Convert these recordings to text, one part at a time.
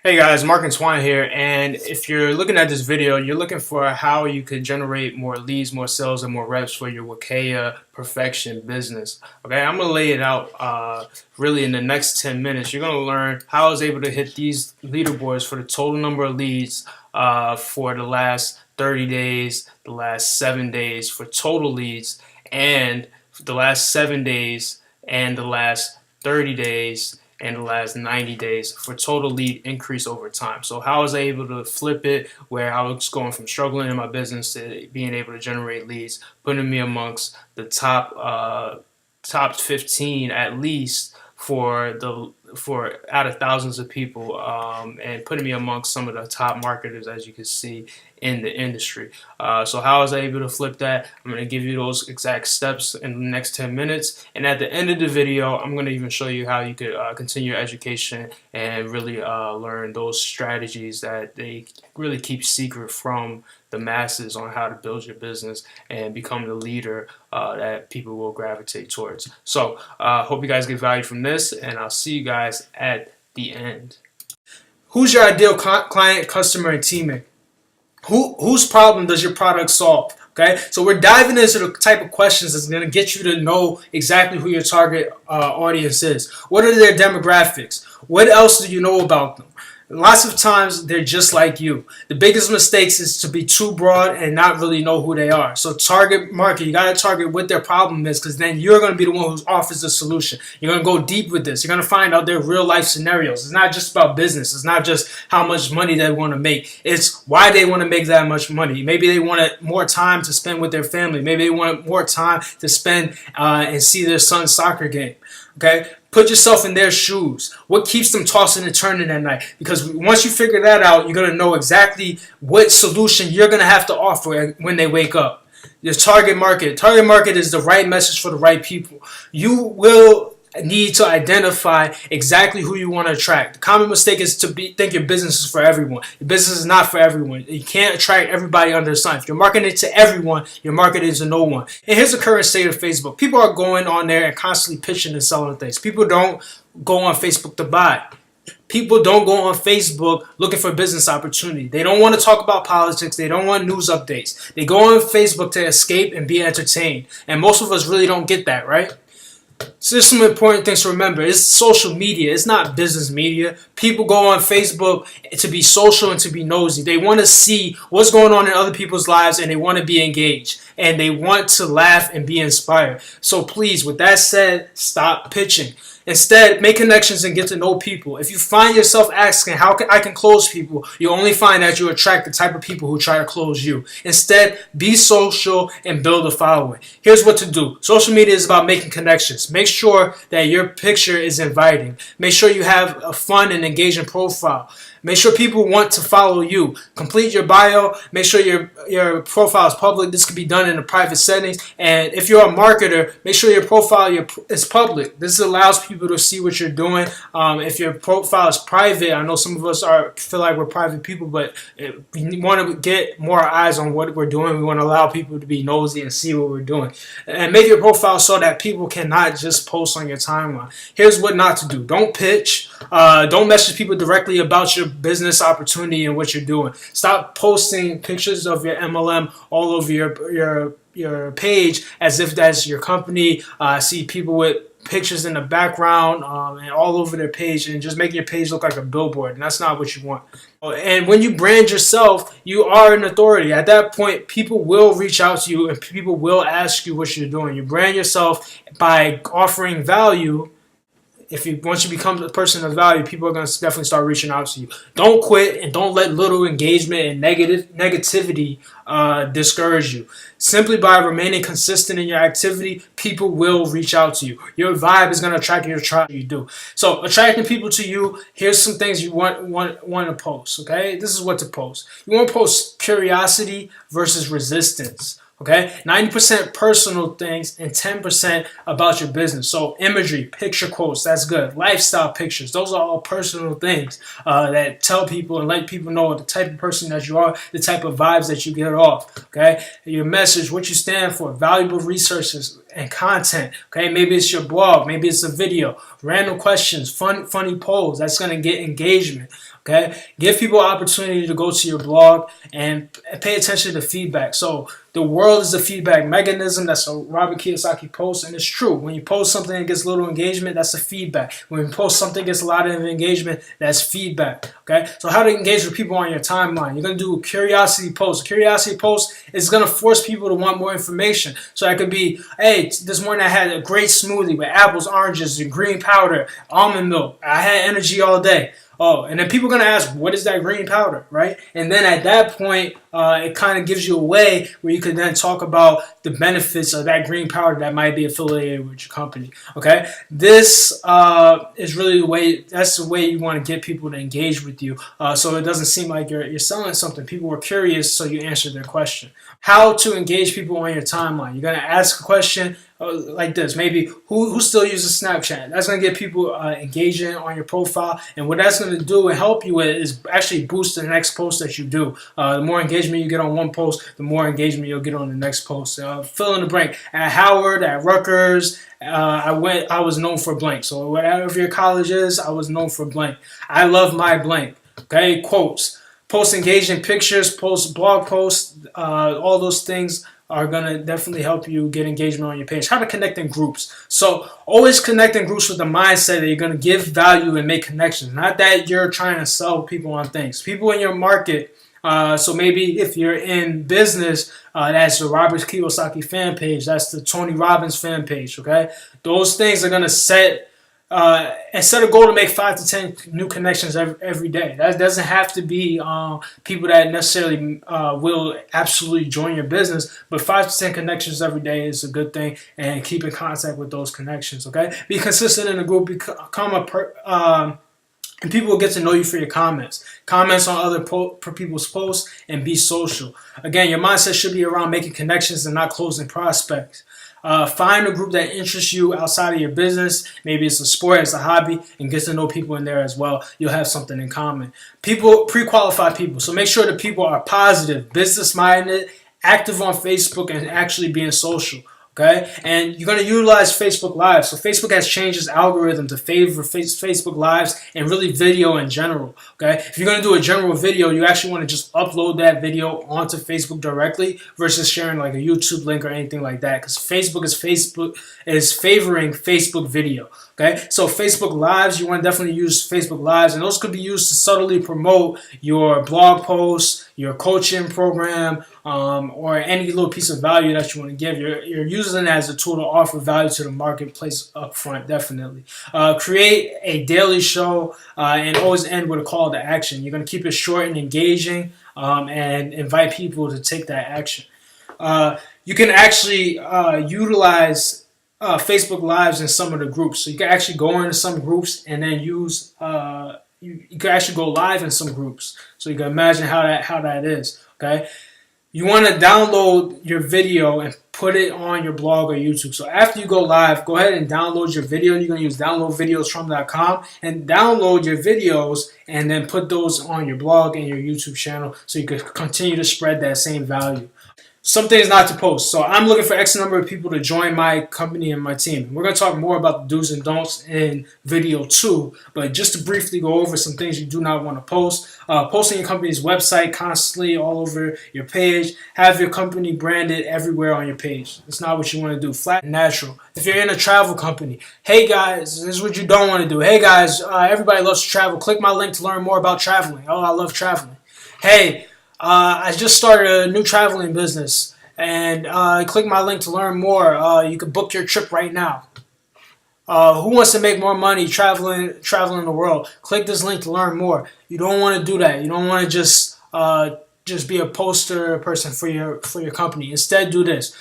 Hey guys, Mark and Swan here, and if you're looking at this video, you're looking for how you could generate more leads, more sales, and more reps for your Wakaya perfection business. Okay, I'm gonna lay it out really in the next 10 minutes. You're gonna learn how I was able to hit these leaderboards for the total number of leads for the last 30 days, the last 7 days for total leads, and the last 7 days, and the last 30 days and the last 90 days for total lead increase over time. So how I was able to flip it where I was going from struggling in my business to being able to generate leads, putting me amongst the top 15 at least for out of thousands of people, and putting me amongst some of the top marketers, as you can see, in the industry. So how I was able to flip that, I'm going to give you those exact steps in the next 10 minutes. And at the end of the video, I'm going to even show you how you could continue your education and really learn those strategies that they really keep secret from the masses on how to build your business and become the leader that people will gravitate towards. So hope you guys get value from this, and I'll see you guys at the end. Who's your ideal client, customer, and teammate? Whose problem does your product solve? Okay, so we're diving into the type of questions that's going to get you to know exactly who your target audience is. What are their demographics? What else do you know about them? Lots of times they're just like you. The biggest mistakes is to be too broad and not really know who they are. So target market, you got to target what their problem is, because then you're going to be the one who offers the solution. You're going to go deep with this. You're going to find out their real life scenarios. It's not just about business. It's not just how much money they want to make. It's why they want to make that much money. Maybe they wanted more time to spend with their family. Maybe they wanted more time to spend and see their son's soccer game. Okay? Put yourself in their shoes. What keeps them tossing and turning at night? Because once you figure that out, you're going to know exactly what solution you're going to have to offer when they wake up. Your target market. Target market is the right message for the right people. You will need to identify exactly who you want to attract. The common mistake is to think your business is for everyone. Your business is not for everyone. You can't attract everybody under the sun. If you're marketing to everyone, you're marketing to no one. And here's the current state of Facebook. People are going on there and constantly pitching and selling things. People don't go on Facebook to buy. People don't go on Facebook looking for business opportunity. They don't want to talk about politics. They don't want news updates. They go on Facebook to escape and be entertained. And most of us really don't get that, right? So there's some important things to remember. It's social media. It's not business media. People go on Facebook to be social and to be nosy. They want to see what's going on in other people's lives, and they want to be engaged. And they want to laugh and be inspired. So please, with that said, stop pitching. Instead, make connections and get to know people. If you find yourself asking, how can I close people, you only find that you attract the type of people who try to close you. Instead, be social and build a following. Here's what to do. Social media is about making connections. Make sure that your picture is inviting. Make sure you have a fun and engaging profile. Make sure people want to follow you. Complete your bio. Make sure your profile is public. This can be done in the private settings. And if you're a marketer, make sure your profile is public. This allows people to see what you're doing. If your profile is private, I know some of us feel like we're private people, but we want to get more eyes on what we're doing. We want to allow people to be nosy and see what we're doing. And make your profile so that people cannot just post on your timeline. Here's what not to do. Don't pitch. Don't message people directly about your business opportunity and what you're doing. Stop posting pictures of your MLM all over your page as if that's your company. I see people with pictures in the background and all over their page, and just making your page look like a billboard, and that's not what you want. And when you brand yourself, you are an authority. At that point, people will reach out to you and people will ask you what you're doing. You brand yourself by offering value. Once you become a person of value, people are going to definitely start reaching out to you. Don't quit, and don't let little engagement and negativity discourage you. Simply by remaining consistent in your activity, people will reach out to you. Your vibe is going to attract your tribe. You do. So attracting people to you, here's some things you want to post. Okay, this is what to post. You want to post curiosity versus resistance. Okay, 90% personal things and 10% about your business. So imagery, picture quotes, that's good. Lifestyle pictures, those are all personal things that tell people and let people know the type of person that you are, the type of vibes that you get off. Okay, your message, what you stand for, valuable resources and content. Okay, maybe it's your blog, maybe it's a video, random questions, funny polls. That's gonna get engagement. Okay, give people opportunity to go to your blog and pay attention to feedback. So the world is a feedback mechanism. That's a Robert Kiyosaki post, and it's true. When you post something that gets little engagement, that's a feedback. When you post something that gets a lot of engagement, that's feedback. Okay, so how to engage with people on your timeline? You're gonna do a curiosity post. A curiosity post is gonna force people to want more information. So that could be, hey, this morning I had a great smoothie with apples, oranges, and green powder, almond milk. I had energy all day. Oh, and then people are going to ask, what is that green powder, right? And then at that point, it kind of gives you a way where you could then talk about the benefits of that green powder that might be affiliated with your company, okay? This is really the way, that's the way you want to get people to engage with you so it doesn't seem like you're selling something. People were curious, so you answered their question. How to engage people on your timeline. You're going to ask a question like this, maybe who still uses Snapchat? That's going to get people engaging on your profile, and what that's going to do and help you with is actually boost the next post that you do. The more engagement you get on one post, the more engagement you'll get on the next post. Fill in the blank. At Howard, at Rutgers, I was known for blank. So whatever your college is, I was known for blank. I love my blank. Okay, quotes. Post engaging pictures, post blog posts, all those things are going to definitely help you get engagement on your page. How to connect in groups. So always connect in groups with the mindset that you're going to give value and make connections. Not that you're trying to sell people on things. People in your market. So maybe if you're in business, that's the Robert Kiyosaki fan page. That's the Tony Robbins fan page. Okay, those things are going to set and set a goal to make 5 to 10 new connections every day. That doesn't have to be people that necessarily will absolutely join your business, but 5 to 10 connections every day is a good thing, and keep in contact with those connections. Okay, be consistent in the group, and people will get to know you for your comments. Comments on other people's posts, and be social. Again, your mindset should be around making connections and not closing prospects. Find a group that interests you outside of your business. Maybe it's a sport, it's a hobby, and get to know people in there as well. You'll have something in common. People, pre-qualify people. So make sure that people are positive, business-minded, active on Facebook, and actually being social. Okay, and you're going to utilize Facebook Live. So Facebook has changed its algorithm to favor Facebook Lives and really video in general. Okay, if you're going to do a general video, you actually want to just upload that video onto Facebook directly versus sharing like a YouTube link or anything like that, because Facebook is favoring Facebook video. Okay, so Facebook Lives, you want to definitely use Facebook Lives, and those could be used to subtly promote your blog posts, your coaching program, or any little piece of value that you want to give. You're using it as a tool to offer value to the marketplace up front, definitely. Create a daily show and always end with a call to action. You're going to keep it short and engaging and invite people to take that action. You can actually utilize Facebook Lives in some of the groups. So you can actually go into some groups and then use you can actually go live in some groups. So you can imagine how that is. Okay, you want to download your video and put it on your blog or YouTube. So after you go live, go ahead and download your video. You're going to use downloadvideosfrom.com and download your videos and then put those on your blog and your YouTube channel so you can continue to spread that same value. Some things not to post. So I'm looking for X number of people to join my company and my team. We're going to talk more about the do's and don'ts in video 2, but just to briefly go over some things you do not want to post. Posting your company's website constantly all over your page. Have your company branded everywhere on your page. It's not what you want to do. Flat and natural. If you're in a travel company, hey guys, this is what you don't want to do. Hey guys, everybody loves to travel. Click my link to learn more about traveling. Oh, I love traveling. Hey, I just started a new traveling business, and click my link to learn more. You can book your trip right now. Who wants to make more money traveling the world? Click this link to learn more. You don't want to do that. You don't want to just be a poster person for your company. Instead, do this.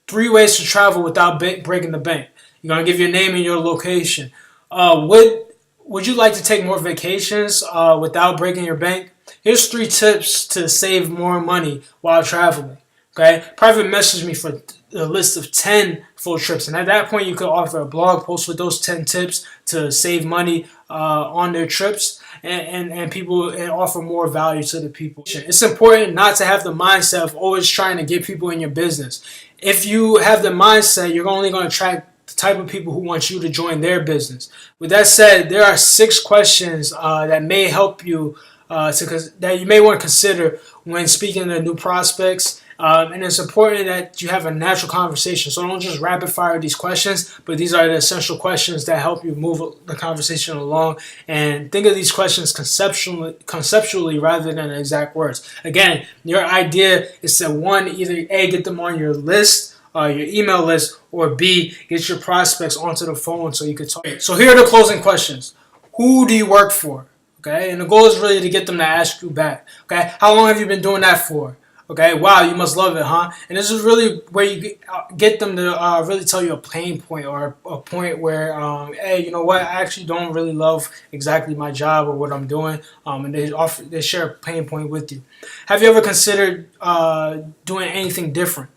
3 ways to travel without breaking the bank. You're gonna give your name and your location. Would you like to take more vacations without breaking your bank? Here's 3 tips to save more money while traveling. Okay, private message me for a list of 10 full trips, and at that point you could offer a blog post with those 10 tips to save money on their trips, and people, and offer more value to the people. It's important not to have the mindset of always trying to get people in your business. If you have the mindset, you're only going to attract the type of people who want you to join their business. With that said, there are 6 questions that may help you that you may want to consider when speaking to new prospects. And it's important that you have a natural conversation. So don't just rapid fire these questions, but these are the essential questions that help you move the conversation along. And think of these questions conceptually rather than exact words. Again, your idea is to, one, either A, get them on your list, your email list, or B, get your prospects onto the phone so you could talk. So here are the closing questions. Who do you work for? Okay, and the goal is really to get them to ask you back. Okay, how long have you been doing that for? Okay, wow, you must love it, huh? And this is really where you get them to really tell you a pain point, or a point where, hey, you know what, I actually don't really love exactly my job or what I'm doing, and they share a pain point with you. Have you ever considered doing anything different?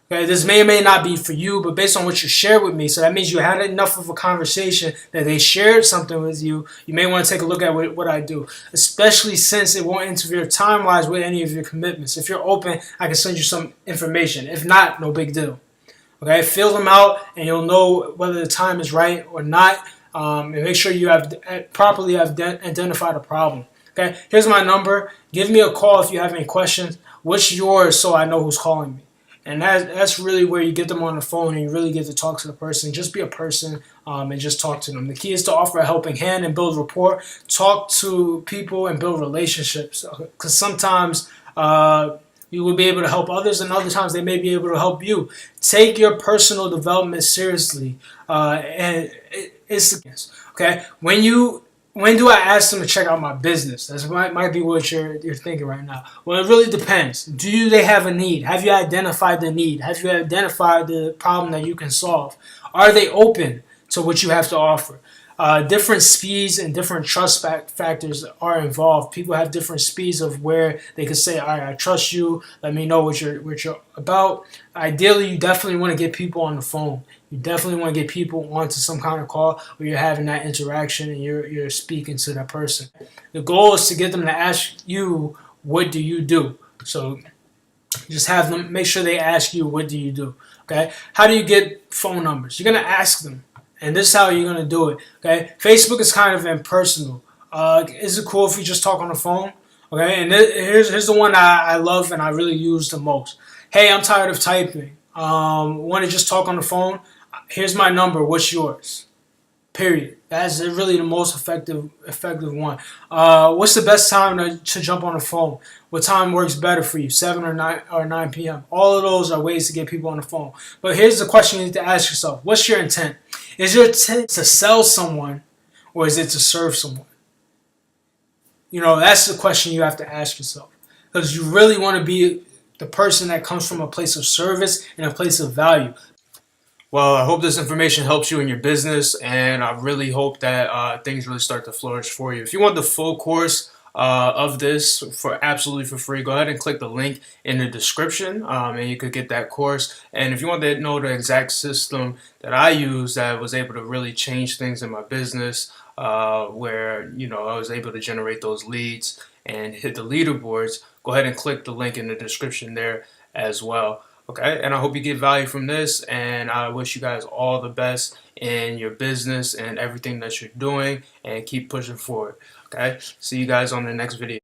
Okay, this may or may not be for you, but based on what you shared with me, so that means you had enough of a conversation that they shared something with you. You may want to take a look at what I do, especially since it won't interfere time-wise with any of your commitments. If you're open, I can send you some information. If not, no big deal. Okay, fill them out, and you'll know whether the time is right or not. And make sure you have properly identified a problem. Okay, here's my number. Give me a call if you have any questions. What's yours, so I know who's calling me? And that's really where you get them on the phone and you really get to talk to the person. Just be a person, and just talk to them. The key is to offer a helping hand and build rapport. Talk to people and build relationships. Because sometimes you will be able to help others, and other times they may be able to help you. Take your personal development seriously. And it's okay. When do I ask them to check out my business? That might be what you're thinking right now. Well, it really depends. Do they have a need? Have you identified the need? Have you identified the problem that you can solve? Are they open to what you have to offer? Different speeds and different trust factors are involved. People have different speeds of where they can say, all right, I trust you. Let me know what you're about. Ideally, you definitely want to get people on the phone. You definitely want to get people onto some kind of call where you're having that interaction and you're speaking to that person. The goal is to get them to ask you, what do you do? So just have them make sure they ask you, what do you do? Okay? How do you get phone numbers? You're going to ask them. And this is how you're going to do it. Okay? Facebook is kind of impersonal. Is it cool if we just talk on the phone? Okay? And here's the one I love and I really use the most. Hey, I'm tired of typing. Want to just talk on the phone? Here's my number. What's yours? Period. That's really the most effective one. What's the best time to jump on the phone? What time works better for you? 7 or 9 p.m. All of those are ways to get people on the phone. But here's the question you need to ask yourself. What's your intent? Is your intent to sell someone, or is it to serve someone? You know, that's the question you have to ask yourself. Because you really want to be the person that comes from a place of service and a place of value. Well, I hope this information helps you in your business, and I really hope that things really start to flourish for you. If you want the full course of this for absolutely for free, go ahead and click the link in the description, and you could get that course. And if you want to know the exact system that I use that was able to really change things in my business, where I was able to generate those leads and hit the leaderboards, go ahead and click the link in the description there as well. Okay, and I hope you get value from this, and I wish you guys all the best in your business and everything that you're doing, and keep pushing forward. Okay, see you guys on the next video.